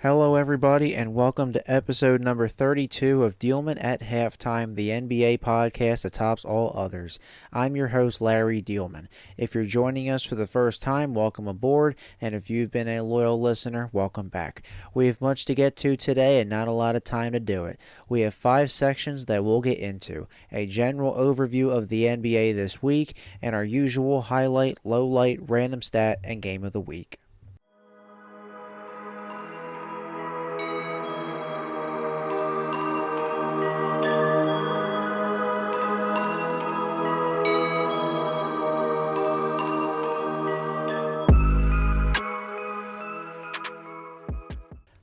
Hello, everybody, and welcome to episode number 32 of Diehlman at Halftime, the NBA podcast that tops all others. I'm your host, Larry Diehlman. If you're joining us for the first time, welcome aboard, and if you've been a loyal listener, welcome back. We have much to get to today and not a lot of time to do it. We have 5 sections that we'll get into: a general overview of the NBA this week, and our usual highlight, lowlight, random stat, and game of the week.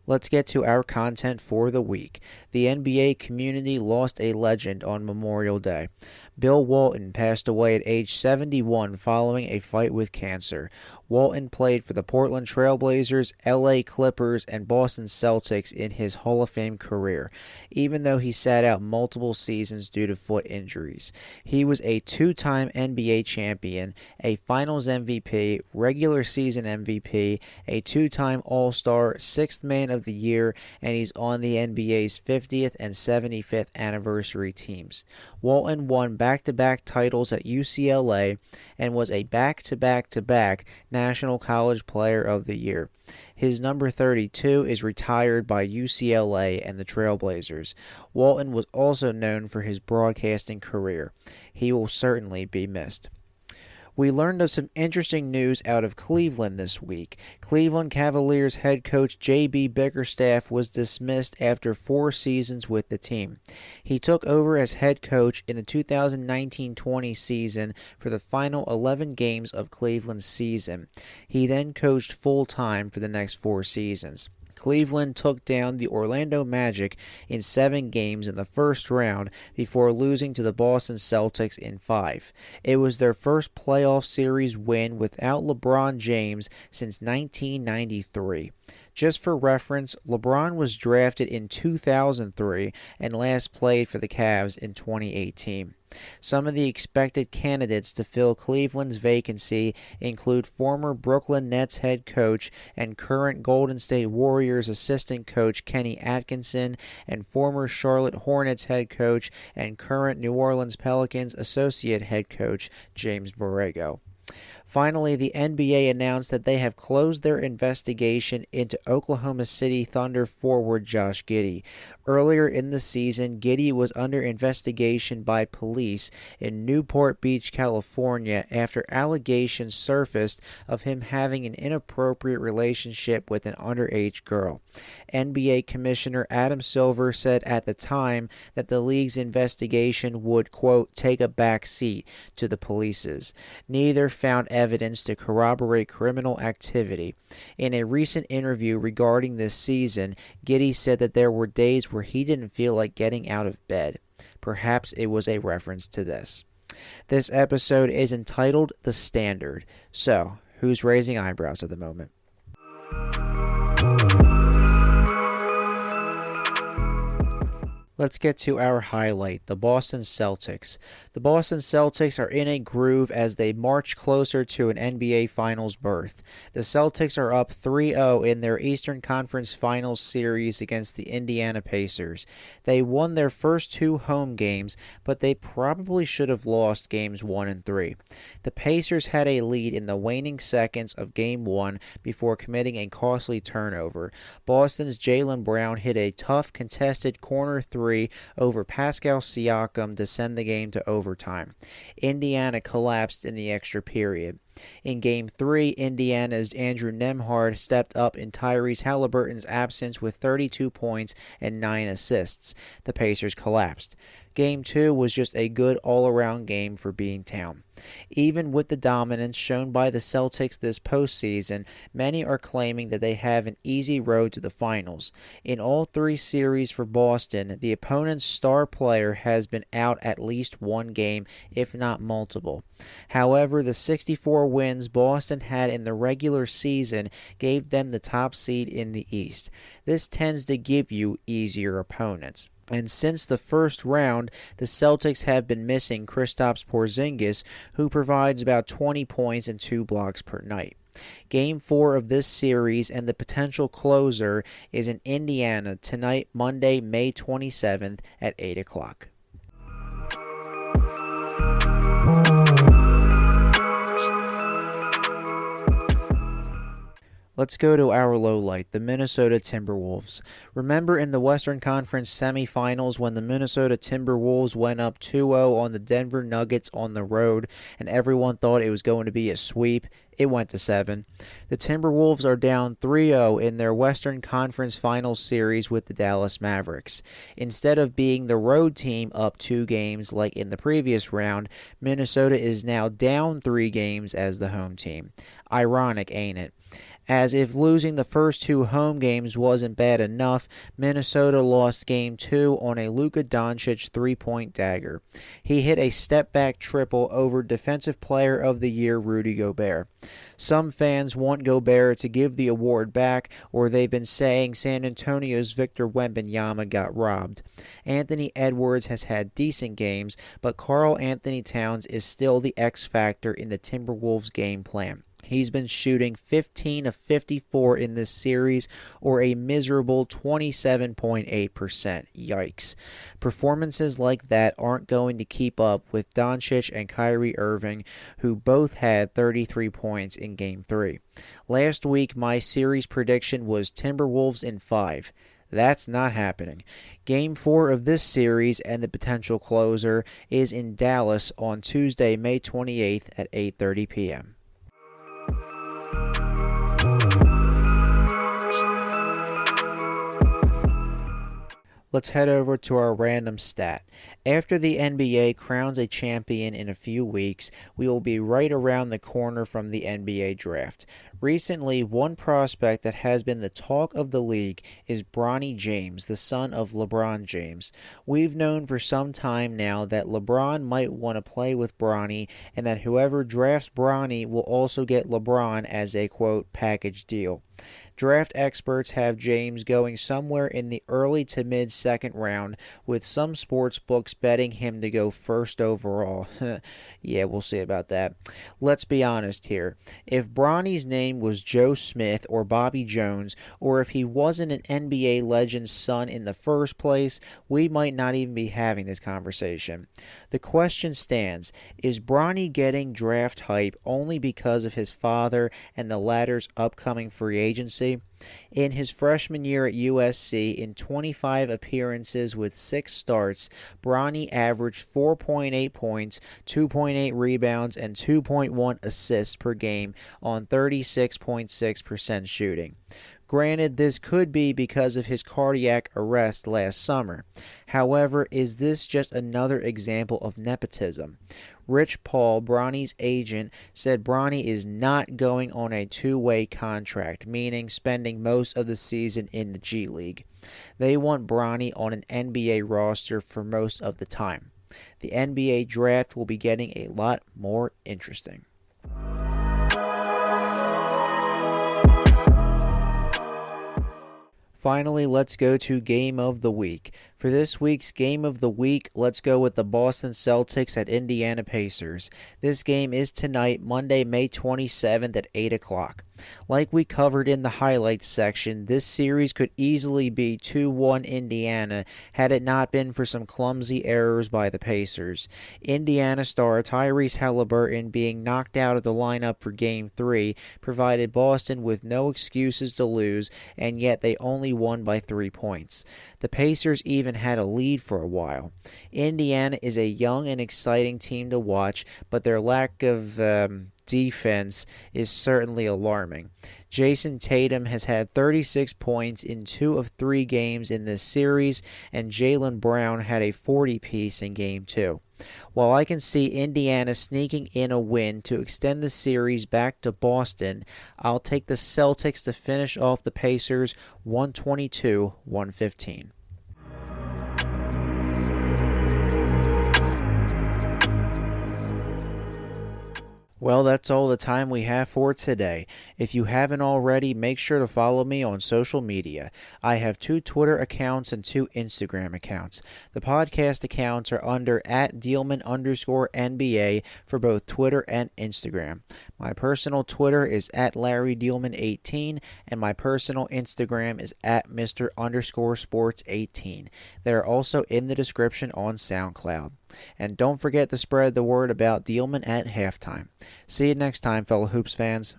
Let's get to our content for the week. The NBA community lost a legend on Memorial Day. Bill Walton passed away at age 71 following a fight with cancer. Walton played for the Portland Trail Blazers, LA Clippers, and Boston Celtics in his Hall of Fame career, even though he sat out multiple seasons due to foot injuries. He was a 2-time NBA champion, a Finals MVP, regular season MVP, a 2-time All-Star, 6th Man of the Year, and he's on the NBA's 50th and 75th anniversary teams. Walton won back-to-back titles at UCLA and was a back-to-back-to-back National College Player of the Year. His number 32 is retired by UCLA and the Trailblazers. Walton was also known for his broadcasting career. He will certainly be missed. We learned of some interesting news out of Cleveland this week. Cleveland Cavaliers head coach J.B. Bickerstaff was dismissed after 4 seasons with the team. He took over as head coach in the 2019-20 season for the final 11 games of Cleveland's season. He then coached full-time for the next 4 seasons. Cleveland took down the Orlando Magic in 7 games in the first round before losing to the Boston Celtics in 5. It was their first playoff series win without LeBron James since 1993. Just for reference, LeBron was drafted in 2003 and last played for the Cavs in 2018. Some of the expected candidates to fill Cleveland's vacancy include former Brooklyn Nets head coach and current Golden State Warriors assistant coach Kenny Atkinson, and former Charlotte Hornets head coach and current New Orleans Pelicans associate head coach James Borrego. Finally, the NBA announced that they have closed their investigation into Oklahoma City Thunder forward Josh Giddey. Earlier in the season, Giddey was under investigation by police in Newport Beach, California, after allegations surfaced of him having an inappropriate relationship with an underage girl. NBA Commissioner Adam Silver said at the time that the league's investigation would, quote, take a back seat to the police's. Neither found evidence to corroborate criminal activity. In a recent interview regarding this season, Giddey said that there were days where he didn't feel like getting out of bed. Perhaps it was a reference to this. This episode is entitled The Standard. So, who's raising eyebrows at the moment? Let's get to our highlight, the Boston Celtics. The Boston Celtics are in a groove as they march closer to an NBA Finals berth. The Celtics are up 3-0 in their Eastern Conference Finals series against the Indiana Pacers. They won their first 2 home games, but they probably should have lost games 1 and 3. The Pacers had a lead in the waning seconds of Game 1 before committing a costly turnover. Boston's Jaylen Brown hit a tough contested corner 3 over Pascal Siakam to send the game to overtime. Indiana collapsed in the extra period. In Game 3, Indiana's Andrew Nembhard stepped up in Tyrese Halliburton's absence with 32 points and 9 assists. The Pacers collapsed. Game 2 was just a good all-around game for Beantown. Even with the dominance shown by the Celtics this postseason, many are claiming that they have an easy road to the finals. In all 3 series for Boston, the opponent's star player has been out at least 1 game, if not multiple. However, the 64 wins Boston had in the regular season gave them the top seed in the East. This tends to give you easier opponents. And since the first round, the Celtics have been missing Kristaps Porzingis, who provides about 20 points and 2 blocks per night. Game 4 of this series and the potential closer is in Indiana tonight, Monday, May 27th at 8 o'clock. Let's go to our lowlight, the Minnesota Timberwolves. Remember in the Western Conference semifinals when the Minnesota Timberwolves went up 2-0 on the Denver Nuggets on the road and everyone thought it was going to be a sweep? It went to 7. The Timberwolves are down 3-0 in their Western Conference Finals series with the Dallas Mavericks. Instead of being the road team up 2 games like in the previous round, Minnesota is now down 3 games as the home team. Ironic, ain't it? As if losing the first 2 home games wasn't bad enough, Minnesota lost Game 2 on a Luka Doncic 3-point dagger. He hit a step-back triple over Defensive Player of the Year Rudy Gobert. Some fans want Gobert to give the award back, or they've been saying San Antonio's Victor Wembanyama got robbed. Anthony Edwards has had decent games, but Karl Anthony Towns is still the X factor in the Timberwolves game plan. He's been shooting 15 of 54 in this series, or a miserable 27.8%. Yikes. Performances like that aren't going to keep up with Doncic and Kyrie Irving, who both had 33 points in Game 3. Last week, my series prediction was Timberwolves in 5. That's not happening. Game 4 of this series and the potential closer is in Dallas on Tuesday, May 28th at 8:30 p.m. Let's head over to our random stat. After the NBA crowns a champion in a few weeks, we will be right around the corner from the NBA draft. Recently, one prospect that has been the talk of the league is Bronny James, the son of LeBron James. We've known for some time now that LeBron might want to play with Bronny and that whoever drafts Bronny will also get LeBron as a, quote, package deal. Draft experts have James going somewhere in the early to mid-second round, with some sports books betting him to go first overall. Yeah, we'll see about that. Let's be honest here. If Bronny's name was Joe Smith or Bobby Jones, or if he wasn't an NBA legend's son in the first place, we might not even be having this conversation. The question stands, is Bronny getting draft hype only because of his father and the latter's upcoming free agency? In his freshman year at USC, in 25 appearances with 6 starts, Bronny averaged 4.8 points, 2.8 rebounds, and 2.1 assists per game on 36.6% shooting. Granted, this could be because of his cardiac arrest last summer. However, is this just another example of nepotism? Rich Paul, Bronny's agent, said Bronny is not going on a 2-way contract, meaning spending most of the season in the G League. They want Bronny on an NBA roster for most of the time. The NBA draft will be getting a lot more interesting. Finally, let's go to Game of the Week. For this week's Game of the Week, let's go with the Boston Celtics at Indiana Pacers. This game is tonight, Monday, May 27th at 8 o'clock. Like we covered in the highlights section, this series could easily be 2-1 Indiana had it not been for some clumsy errors by the Pacers. Indiana star Tyrese Haliburton being knocked out of the lineup for Game 3 provided Boston with no excuses to lose, and yet they only won by 3 points. The Pacers even had a lead for a while. Indiana is a young and exciting team to watch, but their lack of defense is certainly alarming. Jason Tatum has had 36 points in 2 of 3 games in this series, and Jaylen Brown had a 40-piece in Game 2. While I can see Indiana sneaking in a win to extend the series back to Boston, I'll take the Celtics to finish off the Pacers 122-115. Well, that's all the time we have for today. If you haven't already, make sure to follow me on social media. I have 2 Twitter accounts and 2 Instagram accounts. The podcast accounts are under @Diehlman_NBA for both Twitter and Instagram. My personal Twitter is @LarryDiehlman18, and my personal Instagram is @Mr_Sports18. They are also in the description on SoundCloud. And don't forget to spread the word about Diehlman at halftime. See you next time, fellow Hoops fans.